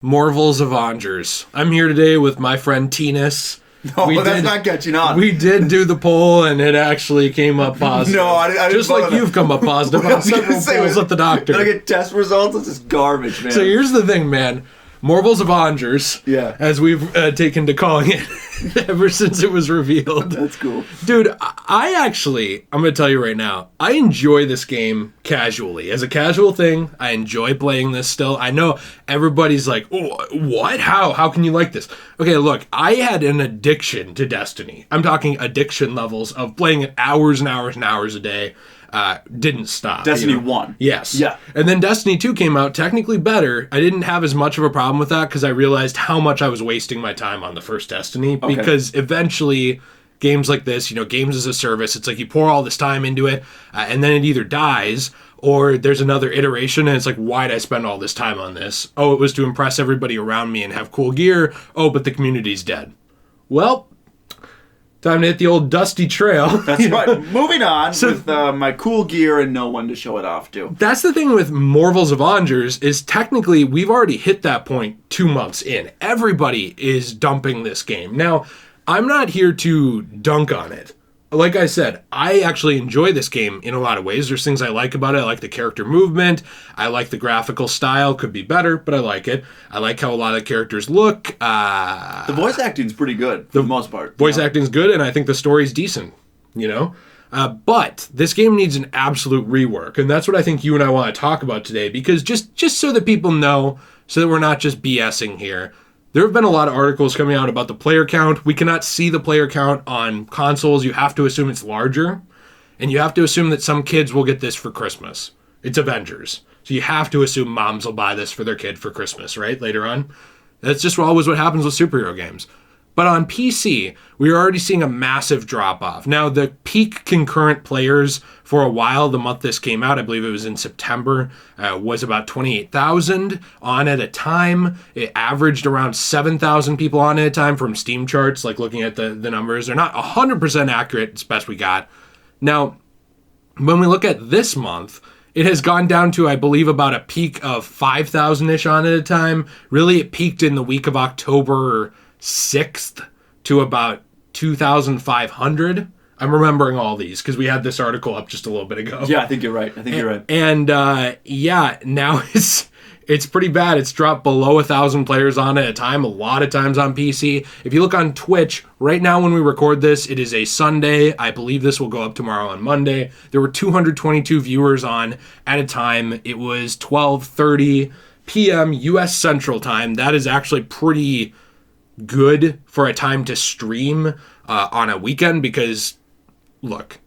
Marvel's Avengers. I'm here today with my friend Tinas. No, that's not catching on. We did do the poll, and it actually came up positive. No, I didn't. Just like you've come up positive on several polls at the doctor. Did I get test results? This is garbage, man. So here's the thing, man. Marvel's Avengers, as we've taken to calling it ever since it was revealed. That's cool. Dude, I'm going to tell you right now, I enjoy this game casually. As a casual thing, I enjoy playing this still. I know everybody's like, oh, what? How can you like this? Okay, look, I had an addiction to Destiny. I'm talking addiction levels of playing it hours and hours and hours a day. Didn't stop. Destiny 1. Yes. Yeah. And then Destiny 2 came out, technically better. I didn't have as much of a problem with that because I realized how much I was wasting my time on the first Destiny. Okay. Because eventually, games like this, games as a service, it's like you pour all this time into it, and then it either dies or there's another iteration, and it's like, why'd I spend all this time on this? Oh, it was to impress everybody around me and have cool gear. Oh, but the community's dead. Well, time to hit the old dusty trail. That's right. Moving on with my cool gear and no one to show it off to. That's the thing with Marvel's Avengers is technically we've already hit that point 2 months in. Everybody is dumping this game. Now, I'm not here to dunk on it. Like I said, I actually enjoy this game in a lot of ways. There's things I like about it. I like the character movement. I like the graphical style. Could be better, but I like it. I like how a lot of the characters look. The voice acting's pretty good for the most part. Voice acting's good, and I think the story's decent, But this game needs an absolute rework, and that's what I think you and I want to talk about today, because just so that people know, so that we're not just BSing here, there have been a lot of articles coming out about the player count. We cannot see the player count on consoles. You have to assume it's larger, and you have to assume that some kids will get this for Christmas. It's Avengers. So you have to assume moms will buy this for their kid for Christmas, right? Later on. That's just always what happens with superhero games. But on PC, we are already seeing a massive drop-off. Now, the peak concurrent players for a while, the month this came out, I believe it was in September, was about 28,000 on at a time. It averaged around 7,000 people on at a time from Steam charts, like looking at the numbers. They're not 100% accurate, it's best we got. Now, when we look at this month, it has gone down to, I believe, about a peak of 5,000-ish on at a time. Really, it peaked in the week of October 6th to about 2,500. I'm remembering all these because we had this article up just a little bit ago. Yeah, I think you're right. And now it's pretty bad. It's dropped below 1,000 players on at a time, a lot of times on PC. If you look on Twitch, right now when we record this, it is a Sunday. I believe this will go up tomorrow on Monday. There were 222 viewers on at a time. It was 12:30 p.m. U.S. Central Time. That is actually pretty good for a time to stream on a weekend because, look,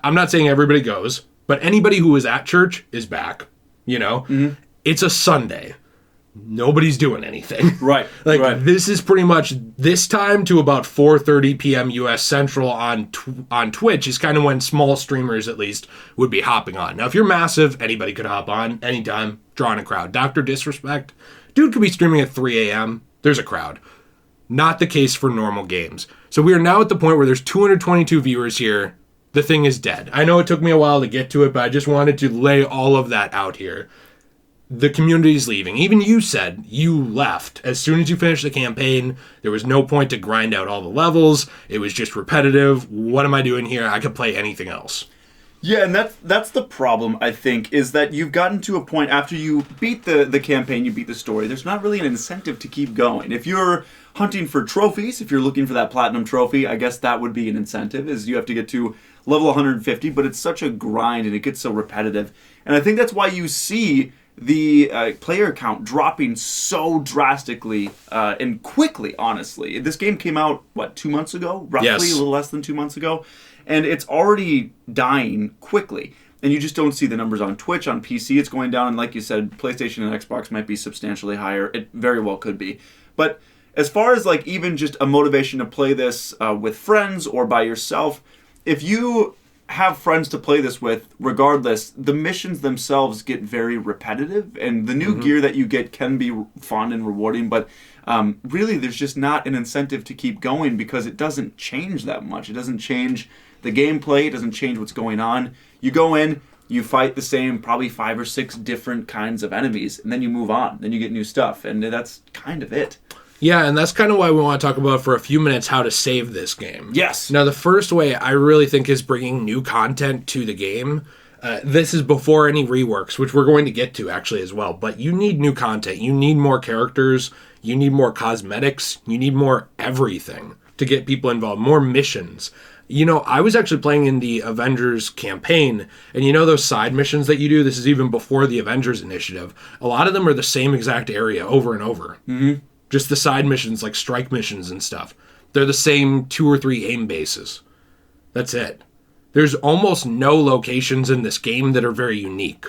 I'm not saying everybody goes, but anybody who was at church is back, Mm-hmm. It's a Sunday. Nobody's doing anything. Right. This is pretty much this time to about 4:30 p.m. U.S. Central on Twitch is kind of when small streamers, at least, would be hopping on. Now, if you're massive, anybody could hop on anytime, drawing a crowd. Dr. Disrespect, dude could be streaming at 3 a.m. There's a crowd. Not the case for normal games. So we are now at the point where there's 222 viewers here. The thing is dead. I know it took me a while to get to it, but I just wanted to lay all of that out here. The community's leaving. Even you said you left. As soon as you finished the campaign, there was no point to grind out all the levels. It was just repetitive. What am I doing here? I could play anything else. Yeah, and that's the problem, I think, is that you've gotten to a point after you beat the campaign, you beat the story, there's not really an incentive to keep going. If you're hunting for trophies, if you're looking for that platinum trophy, I guess that would be an incentive, is you have to get to level 150, but it's such a grind and it gets so repetitive. And I think that's why you see the player count dropping so drastically and quickly, honestly. This game came out, 2 months ago? Roughly, yes. A little less than 2 months ago. And it's already dying quickly. And you just don't see the numbers on Twitch, on PC. It's going down. And like you said, PlayStation and Xbox might be substantially higher. It very well could be. But as far as even just a motivation to play this with friends or by yourself, if you have friends to play this with, regardless, the missions themselves get very repetitive. And the new gear that you get can be fun and rewarding. But really, there's just not an incentive to keep going because it doesn't change that much. It doesn't change the gameplay, it doesn't change what's going on. You go in, You fight the same probably 5 or 6 different kinds of enemies, and then you move on. Then you get new stuff, and that's kind of it. Yeah, and that's kind of why we want to talk about for a few minutes how to save this game. Yes. Now, the first way I really think is bringing new content to the game. This is before any reworks, which we're going to get to actually as well. But you need new content. You need more characters. You need more cosmetics. You need more everything to get people involved. More missions. You know, I was actually playing in the Avengers campaign, and you know those side missions that you do? This is even before the Avengers initiative. A lot of them are the same exact area over and over. Mm-hmm. Just the side missions, like strike missions and stuff. They're the same 2 or 3 aim bases. That's it. There's almost no locations in this game that are very unique.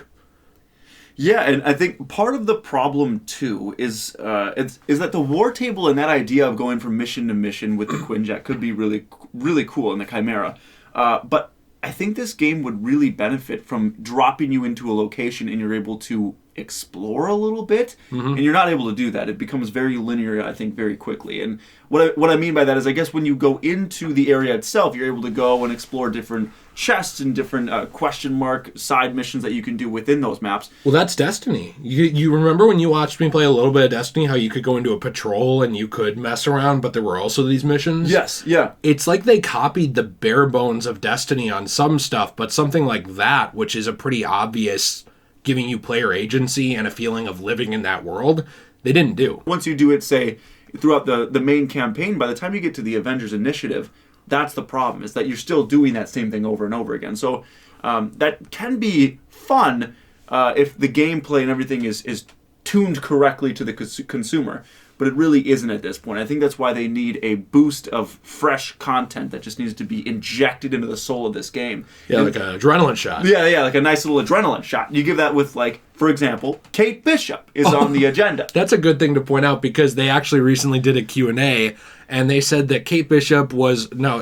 Yeah, and I think part of the problem too is that the war table and that idea of going from mission to mission with the Quinjet could be really, really cool in the Chimera. But I think this game would really benefit from dropping you into a location and you're able to explore a little bit, and you're not able to do that. It becomes very linear, I think, very quickly. And what I mean by that is, I guess when you go into the area itself, you're able to go and explore different chests and different question mark side missions that you can do within those maps. Well, that's Destiny. You remember when you watched me play a little bit of Destiny, how you could go into a patrol and you could mess around, but there were also these missions? Yes, yeah. It's like they copied the bare bones of Destiny on some stuff, but something like that, which is a pretty obvious giving you player agency and a feeling of living in that world, they didn't do. Once you do it, say, throughout the main campaign, by the time you get to the Avengers initiative, that's the problem, is that you're still doing that same thing over and over again. So that can be fun if the gameplay and everything is tuned correctly to the consumer. But it really isn't at this point. I think that's why they need a boost of fresh content that just needs to be injected into the soul of this game. Yeah, like an adrenaline shot. Yeah, like a nice little adrenaline shot. You give that with, like, for example, Kate Bishop is on the agenda. That's a good thing to point out because they actually recently did a Q&A, and they said that Kate Bishop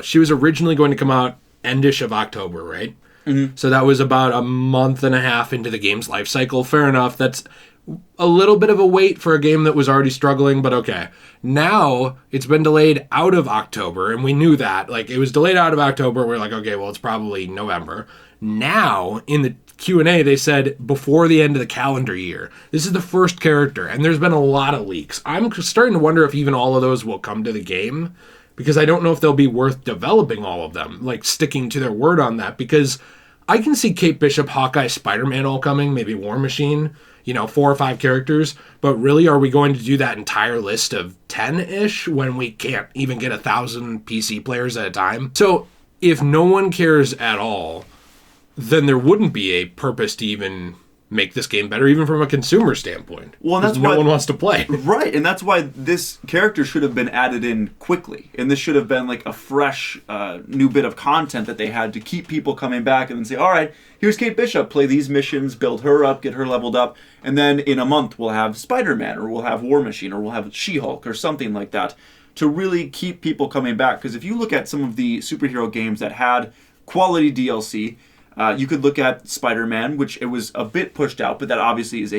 she was originally going to come out endish of October, right? Mm-hmm. So that was about a month and a half into the game's life cycle. Fair enough. That's a little bit of a wait for a game that was already struggling, but okay. Now it's been delayed out of October, and we knew that. Like, it was delayed out of October. We're like, okay, well, it's probably November. Now, in the Q&A, they said before the end of the calendar year. This is the first character, and there's been a lot of leaks. I'm starting to wonder if even all of those will come to the game, because I don't know if they'll be worth developing all of them, like sticking to their word on that, because I can see Kate Bishop, Hawkeye, Spider-Man all coming, maybe War Machine, 4 or 5 characters, but really are we going to do that entire list of 10-ish when we can't even get 1,000 PC players at a time? So if no one cares at all, then there wouldn't be a purpose to even make this game better, even from a consumer standpoint. Well, that's no one wants to play. Right, and that's why this character should have been added in quickly. And this should have been like a fresh new bit of content that they had to keep people coming back and then say, all right, here's Kate Bishop, play these missions, build her up, get her leveled up, and then in a month we'll have Spider-Man, or we'll have War Machine, or we'll have She-Hulk, or something like that, to really keep people coming back. Because if you look at some of the superhero games that had quality DLC, you could look at Spider-Man, which it was a bit pushed out, but that obviously is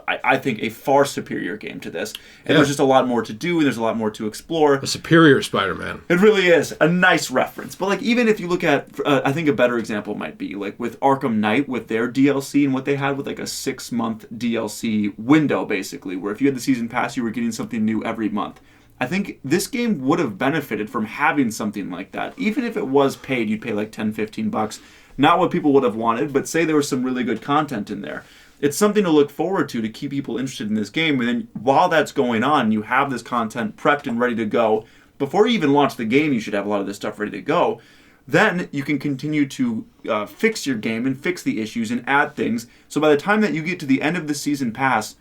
I think, a far superior game to this. And there's just a lot more to do, and there's a lot more to explore. A superior Spider-Man. It really is. A nice reference. But, like, even if you look at, I think a better example might be, like, with Arkham Knight, with their DLC, and what they had with, like, a 6-month DLC window, basically, where if you had the season pass, you were getting something new every month. I think this game would have benefited from having something like that. Even if it was paid, you'd pay, like, $10-15. Not what people would have wanted, but say there was some really good content in there. It's something to look forward to keep people interested in this game. And then while that's going on, you have this content prepped and ready to go. Before you even launch the game, you should have a lot of this stuff ready to go. Then you can continue to fix your game and fix the issues and add things. So by the time that you get to the end of the season pass,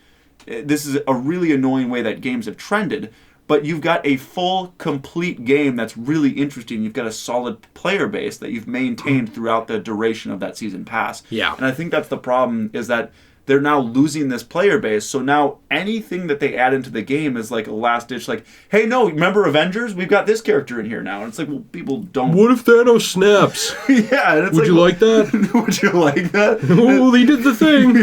this is a really annoying way that games have trended, but you've got a full, complete game that's really interesting. You've got a solid player base that you've maintained throughout the duration of that season pass. Yeah. And I think that's the problem, is that they're now losing this player base. So now anything that they add into the game is like a last ditch, like, hey, no, remember Avengers? We've got this character in here now. And it's like, well, people don't. What if Thanos snaps? Yeah. And it's Would you like that? Would you like that? Oh, he did the thing.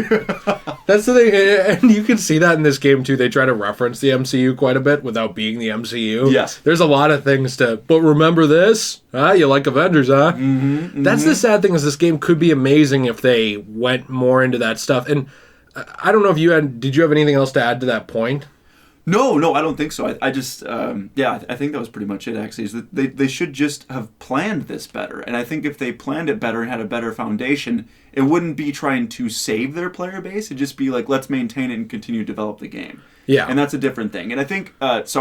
That's the thing. And you can see that in this game, too. They try to reference the MCU quite a bit without being the MCU. Yes. There's a lot of things but remember this? You like Avengers, huh? That's the sad thing, is this game could be amazing if they went more into that stuff. And I don't know if did you have anything else to add to that point? No, I don't think so. I just, I think that was pretty much it, actually. Is that they should just have planned this better. And I think if they planned it better and had a better foundation, it wouldn't be trying to save their player base. It'd just be like, let's maintain it and continue to develop the game. Yeah. And that's a different thing. And I think, this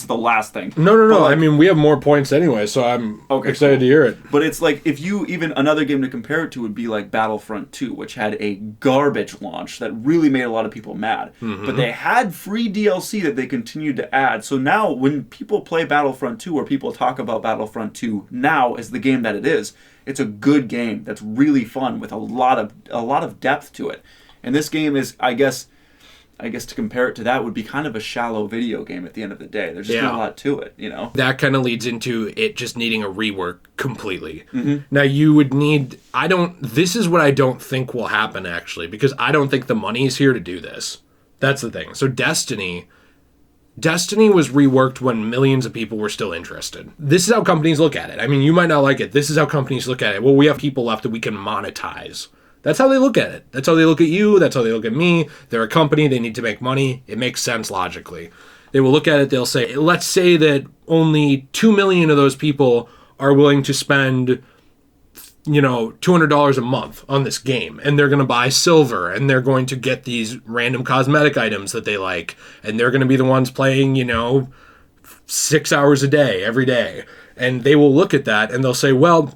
is the last thing. No. Like, I mean, we have more points anyway, so I'm excited to hear it. But it's like, if you, even another game to compare it to would be like Battlefront 2, which had a garbage launch that really made a lot of people mad. But they had free DLC that they continued to add. So now when people play Battlefront 2, or people talk about Battlefront 2 now as the game that it is, it's a good game that's really fun with a lot of depth to it. And this game is, I guess to compare it to that would be kind of a shallow video game at the end of the day. There's just not a lot to it, you know? That kind of leads into it just needing a rework completely. Now, you would need... This is what I don't think will happen, actually, because I don't think the money is here to do this. That's the thing. So Destiny was reworked when millions of people were still interested. This is how companies look at it. I mean, you might not like it. This is how companies look at it. Well, we have people left that we can monetize. That's how they look at it. That's how they look at you. That's how they look at me. They're a company. They need to make money. It makes sense logically. They will look at it. They'll say, let's say that only 2 million of those people are willing to spend, $200 a month on this game. And they're going to buy silver. And they're going to get these random cosmetic items that they like. And they're going to be the ones playing, 6 hours a day, every day. And they will look at that and they'll say, well,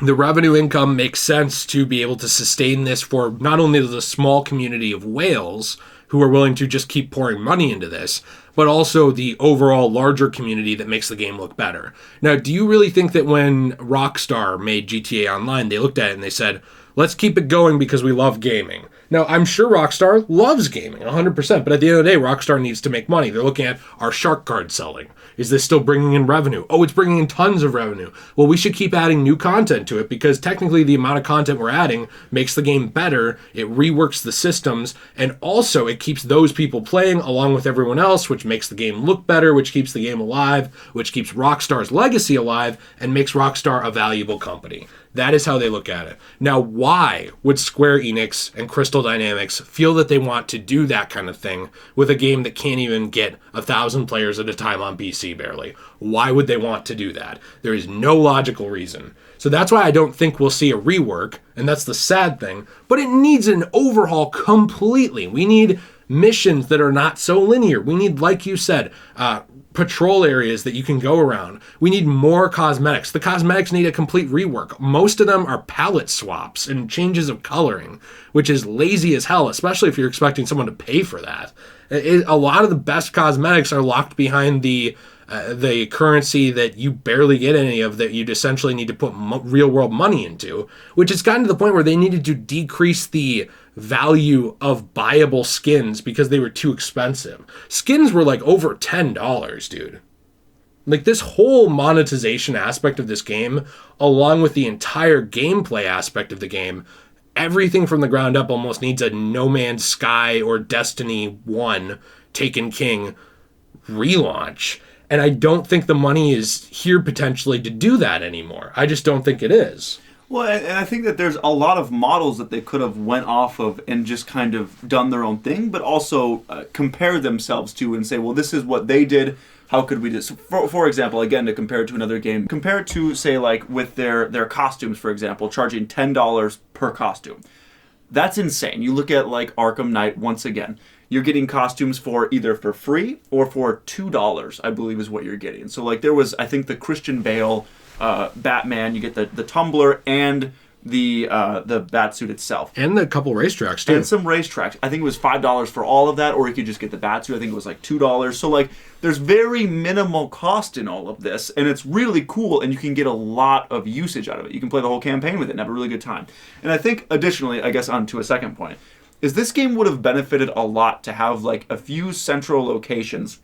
the revenue income makes sense to be able to sustain this for not only the small community of whales who are willing to just keep pouring money into this, but also the overall larger community that makes the game look better. Now, do you really think that when Rockstar made GTA Online, they looked at it and they said, let's keep it going because we love gaming? Now, I'm sure Rockstar loves gaming, 100%, but at the end of the day, Rockstar needs to make money. They're looking at, are shark cards selling? Is this still bringing in revenue? Oh, it's bringing in tons of revenue. Well, we should keep adding new content to it because technically the amount of content we're adding makes the game better, it reworks the systems, and also it keeps those people playing along with everyone else, which makes the game look better, which keeps the game alive, which keeps Rockstar's legacy alive, and makes Rockstar a valuable company. That is how they look at it. Now, why would Square Enix and Crystal Dynamics feel that they want to do that kind of thing with a game that can't even get 1,000 players at a time on PC barely? Why would they want to do that? There is no logical reason. So that's why I don't think we'll see a rework, and that's the sad thing. But it needs an overhaul completely. We need missions that are not so linear. We need, like you said, patrol areas that you can go around. We need more cosmetics. The cosmetics need a complete rework. Most of them are palette swaps and changes of coloring, which is lazy as hell, especially if you're expecting someone to pay for that. A lot of the best cosmetics are locked behind the currency that you barely get any of, that you'd essentially need to put real world money into, which has gotten to the point where they needed to decrease the value of buyable skins because they were too expensive. Skins were like over $10, dude. Like, this whole monetization aspect of this game, along with the entire gameplay aspect of the game, everything from the ground up almost needs a No Man's Sky or Destiny 1 Taken King relaunch. And I don't think the money is here potentially to do that anymore. I just don't think it is. Well, and I think that there's a lot of models that they could have went off of and just kind of done their own thing, but also compare themselves to and say, well, this is what they did. How could we do? So for example, again, to compare it to another game, compare it to, say, like with their costumes, for example, charging $10 per costume. That's insane. You look at like Arkham Knight once again. You're getting costumes for either for free or for $2, I believe is what you're getting. So like there was, I think, the Christian Bale Batman, you get the tumbler and the Batsuit itself. And the couple racetracks too. And some racetracks. I think it was $5 for all of that, or you could just get the Batsuit. I think it was like $2. So like there's very minimal cost in all of this, and it's really cool, and you can get a lot of usage out of it. You can play the whole campaign with it and have a really good time. And I think additionally, I guess on to a second point, is this game would have benefited a lot to have like a few central locations.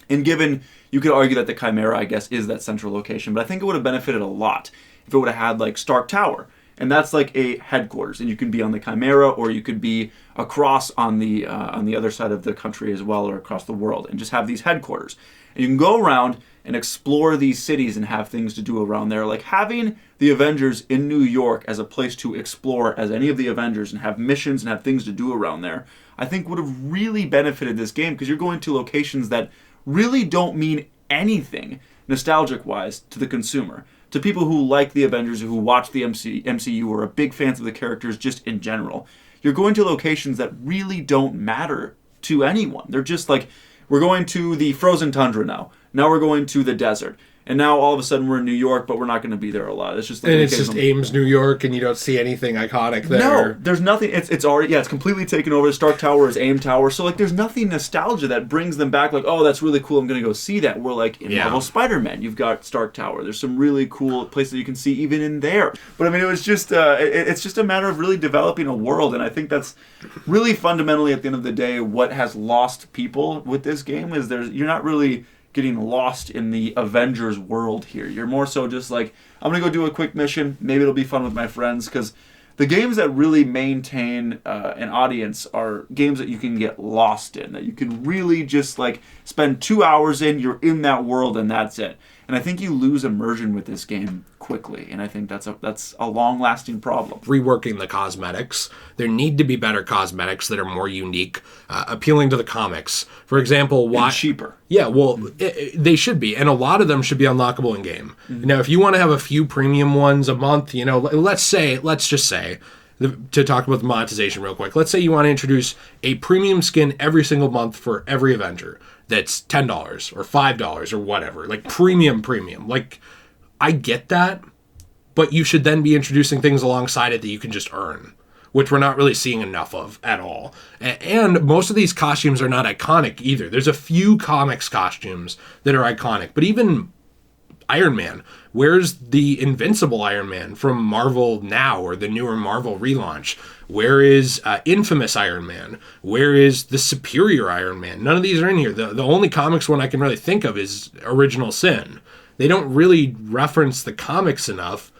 And given, you could argue that the Chimera, I guess, is that central location, but I think it would have benefited a lot if it would have had like Stark Tower. And that's like a headquarters, and you can be on the Chimera, or you could be across on the other side of the country as well, or across the world, and just have these headquarters. And you can go around and explore these cities and have things to do around there. Like having the Avengers in New York as a place to explore as any of the Avengers and have missions and have things to do around there, I think would have really benefited this game, because you're going to locations that really don't mean anything nostalgic-wise to the consumer. To people who like the Avengers, who watch the MCU, or are big fans of the characters just in general, you're going to locations that really don't matter to anyone. They're just like, we're going to the frozen tundra now. Now we're going to the desert. And now all of a sudden we're in New York, but we're not going to be there a lot. It's just like, and it's just Ames, New York, and you don't see anything iconic there. No, there's nothing. It's already, it's completely taken over. The Stark Tower is Ames Tower. So like there's nothing nostalgia that brings them back like, oh, that's really cool, I'm going to go see that. We're like in Marvel Spider-Man, you've got Stark Tower. There's some really cool places that you can see even in there. But I mean, it was just it's just a matter of really developing a world, and I think that's really fundamentally at the end of the day what has lost people with this game is you're not really getting lost in the Avengers world here. You're more so just like, I'm going to go do a quick mission. Maybe it'll be fun with my friends, because the games that really maintain an audience are games that you can get lost in, that you can really just like spend 2 hours in, you're in that world, and that's it. And I think you lose immersion with this game quickly, and I think that's a long-lasting problem. Reworking the cosmetics. There need to be better cosmetics that are more unique, appealing to the comics. For example, why... And cheaper. Yeah, well, they should be, and a lot of them should be unlockable in game. Mm-hmm. Now, if you want to have a few premium ones a month, let's just say, to talk about the monetization real quick, let's say you want to introduce a premium skin every single month for every Avenger that's $10 or $5 or whatever, like premium. Like, I get that, but you should then be introducing things alongside it that you can just earn, which we're not really seeing enough of at all. And most of these costumes are not iconic either. There's a few comics costumes that are iconic, but even Iron Man, where's the Invincible Iron Man from Marvel Now, or the newer Marvel relaunch? Where is Infamous Iron Man? Where is the Superior Iron Man? None of these are in here. The only comics one I can really think of is Original Sin. They don't really reference the comics enough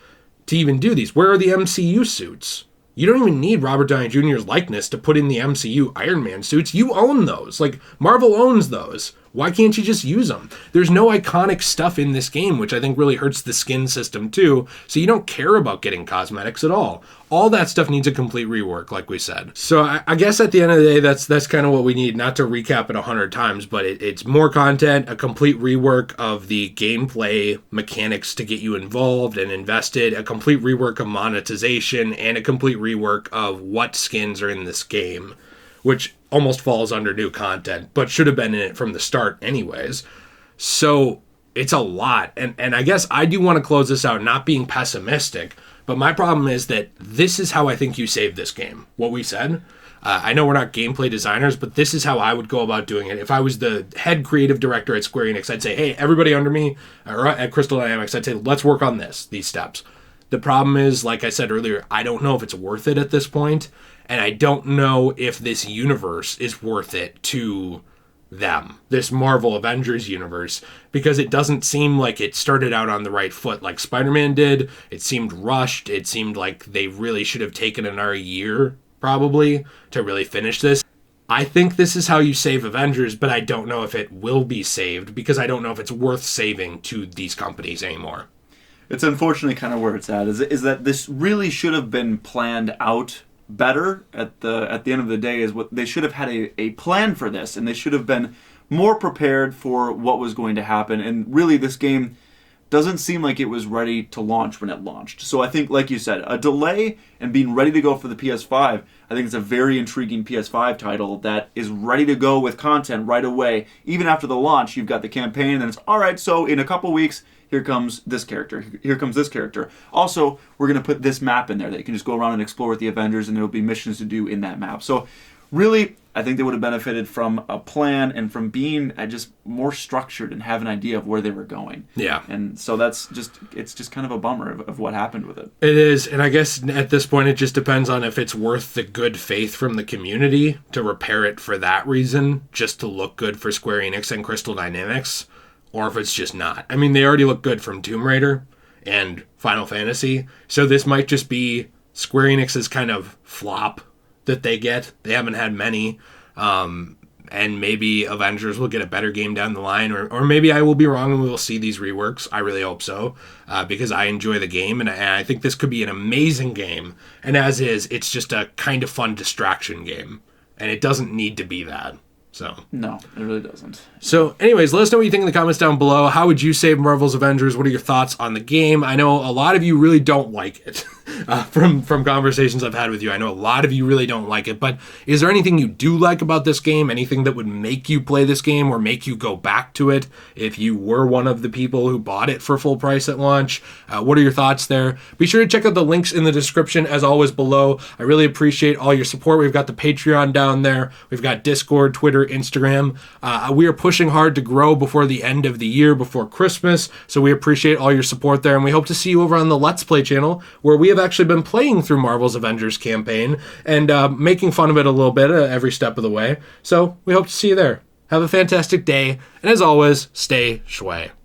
to even do these. Where are the MCU suits? You don't even need Robert Downey Jr.'s likeness to put in the MCU Iron Man suits. You own those. Like, Marvel owns those. Why can't you just use them? There's no iconic stuff in this game, which I think really hurts the skin system too, so you don't care about getting cosmetics at all. All that stuff needs a complete rework, like we said. So I guess at the end of the day, that's kind of what we need. Not to recap it 100 times, but it's more content, a complete rework of the gameplay mechanics to get you involved and invested, a complete rework of monetization, and a complete rework of what skins are in this game, which almost falls under new content, but should have been in it from the start anyways. So it's a lot. And I guess I do want to close this out not being pessimistic, but my problem is that this is how I think you save this game. What we said. I know we're not gameplay designers, but this is how I would go about doing it. If I was the head creative director at Square Enix, I'd say, hey, everybody under me, or at Crystal Dynamics, I'd say, let's work on these steps. The problem is, like I said earlier, I don't know if it's worth it at this point. And I don't know if this universe is worth it to them, this Marvel Avengers universe, because it doesn't seem like it started out on the right foot like Spider-Man did. It seemed rushed. It seemed like they really should have taken another year, probably, to really finish this. I think this is how you save Avengers, but I don't know if it will be saved, because I don't know if it's worth saving to these companies anymore. It's unfortunately kind of where it's at, is that this really should have been planned out better at the end of the day. Is what they should have had a plan for this, and they should have been more prepared for what was going to happen. And really, this game doesn't seem like it was ready to launch when it launched. So I think, like you said, a delay and being ready to go for the PS5, I think it's a very intriguing PS5 title that is ready to go with content right away. Even after the launch, you've got the campaign, and then it's, all right, so in a couple weeks, here comes this character. Here comes this character. Also, we're going to put this map in there that you can just go around and explore with the Avengers, and there will be missions to do in that map. So really, I think they would have benefited from a plan and from being just more structured and have an idea of where they were going. Yeah. And so it's just kind of a bummer of what happened with it. It is, and I guess at this point it just depends on if it's worth the good faith from the community to repair it for that reason, just to look good for Square Enix and Crystal Dynamics, or if it's just not. I mean, they already look good from Tomb Raider and Final Fantasy, so this might just be Square Enix's kind of flop that they get. They haven't had many, and maybe Avengers will get a better game down the line, or maybe I will be wrong and we will see these reworks. I really hope so, because I enjoy the game, and I think this could be an amazing game, and as is, it's just a kind of fun distraction game, and it doesn't need to be that. So No, it really doesn't. So anyways, let us know what you think in the comments down below. How would you save Marvel's Avengers? What are your thoughts on the game? I know a lot of you really don't like it. From conversations I've had with you, I know a lot of you really don't like it, but is there anything you do like about this game? Anything that would make you play this game or make you go back to it if you were one of the people who bought it for full price at launch? What are your thoughts there? Be sure to check out the links in the description, as always, below. I really appreciate all your support. We've got the Patreon down there. We've got Discord, Twitter, Instagram. We are pushing hard to grow before the end of the year, before Christmas, so we appreciate all your support there, and we hope to see you over on the Let's Play channel, where we have actually been playing through Marvel's Avengers campaign and making fun of it a little bit every step of the way. So we hope to see you there. Have a fantastic day, and as always, stay shway.